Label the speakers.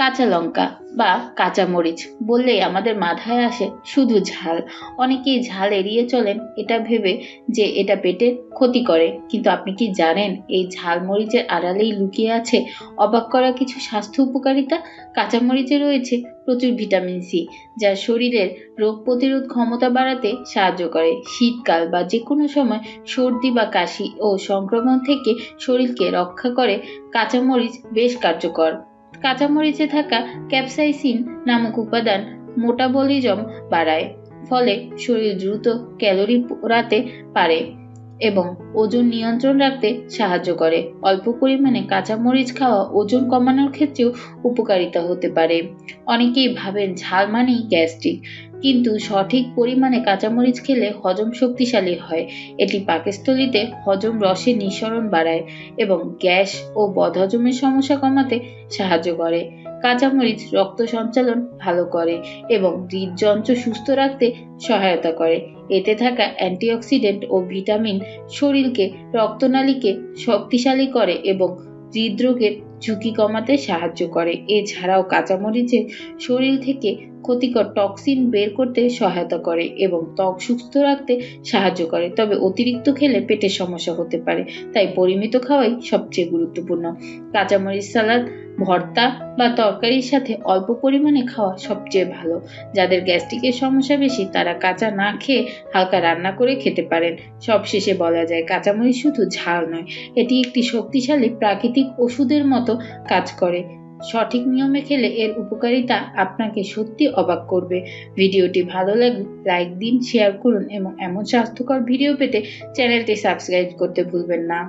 Speaker 1: কাঁচা লঙ্কা বা কাঁচা মরিচ বললেই আমাদের মাথায় আসে শুধু ঝাল। অনেকেই ঝাল এড়িয়ে চলেন এটা ভেবে যে এটা পেটের ক্ষতি করে, কিন্তু আপনি কি জানেন এই ঝাল মরিচের আড়ালেই লুকিয়ে আছে অবাক করা কিছু স্বাস্থ্য উপকারিতা। কাঁচা মরিচে রয়েছে প্রচুর ভিটামিন সি, যা শরীরের রোগ প্রতিরোধ ক্ষমতা বাড়াতে সাহায্য করে। শীতকাল বা যে কোনো সময় সর্দি বা কাশি ও সংক্রমণ থেকে শরীরকে রক্ষা করে কাঁচামরিচ বেশ কার্যকর। কাঁচামরিচে থাকা ক্যাপসাইসিন নামক উপাদান মেটাবলিজম বাড়ায়, ফলে শরীর দ্রুত ক্যালোরি পোড়াতে পারে এবং ওজন নিয়ন্ত্রণ রাখতে সাহায্য করে। অল্প পরিমাণে কাঁচামরিচ খাওয়া ওজন কমানোর ক্ষেত্রেও উপকারিতা হতে পারে। অনেকেই ভাবেন ঝাল মানেই গ্যাস্ট্রিক, কিন্তু সঠিক পরিমাণে কাঁচামরিচ খেলে হজম শক্তিশালী হয়। এটি পাকস্থলীতে হজম রসের নিঃসরণ বাড়ায় এবং গ্যাস ও বদহজমের সমস্যা কমাতে সাহায্য করে। কাঁচামরিচ রক্ত সঞ্চালন ভালো করে এবং হৃদযন্ত্র সুস্থ রাখতে সহায়তা করে। এতে থাকা অ্যান্টিঅক্সিডেন্ট ও ভিটামিন শরীরকে রক্তনালীকে শক্তিশালী করে এবং হৃদরোগের ঝুঁকি কমাতে সাহায্য করে। এছাড়াও কাঁচামরিচে শরীর থেকে ক্ষতিকর টক্সিন বের করতে সহায়তা করে এবং ত্বক সুস্থ রাখতে সাহায্য করে। তবে অতিরিক্ত খেলে পেটের সমস্যা হতে পারে, তাই পরিমিত খাওয়াই সবচেয়ে গুরুত্বপূর্ণ। কাঁচামরিচ সালাদ, ভর্তা বা তরকারির সাথে অল্প পরিমাণে খাওয়া সবচেয়ে ভালো। যাদের গ্যাস্ট্রিকের সমস্যা বেশি তারা কাঁচা না খেয়ে হালকা রান্না করে খেতে পারেন। সবশেষে বলা যায় কাঁচামরিচ শুধু ঝাল নয়, এটি একটি শক্তিশালী প্রাকৃতিক ওষুধের মতো কাজ করে। সঠিক নিয়মে খেলে এর উপকারিতা আপনাকে সত্যি অবাক করবে। ভিডিওটি ভালো লাগলে লাইক দিন, শেয়ার করুন এবং এমন স্বাস্থ্যকর ভিডিও পেতে চ্যানেলটি সাবস্ক্রাইব করতে ভুলবেন না।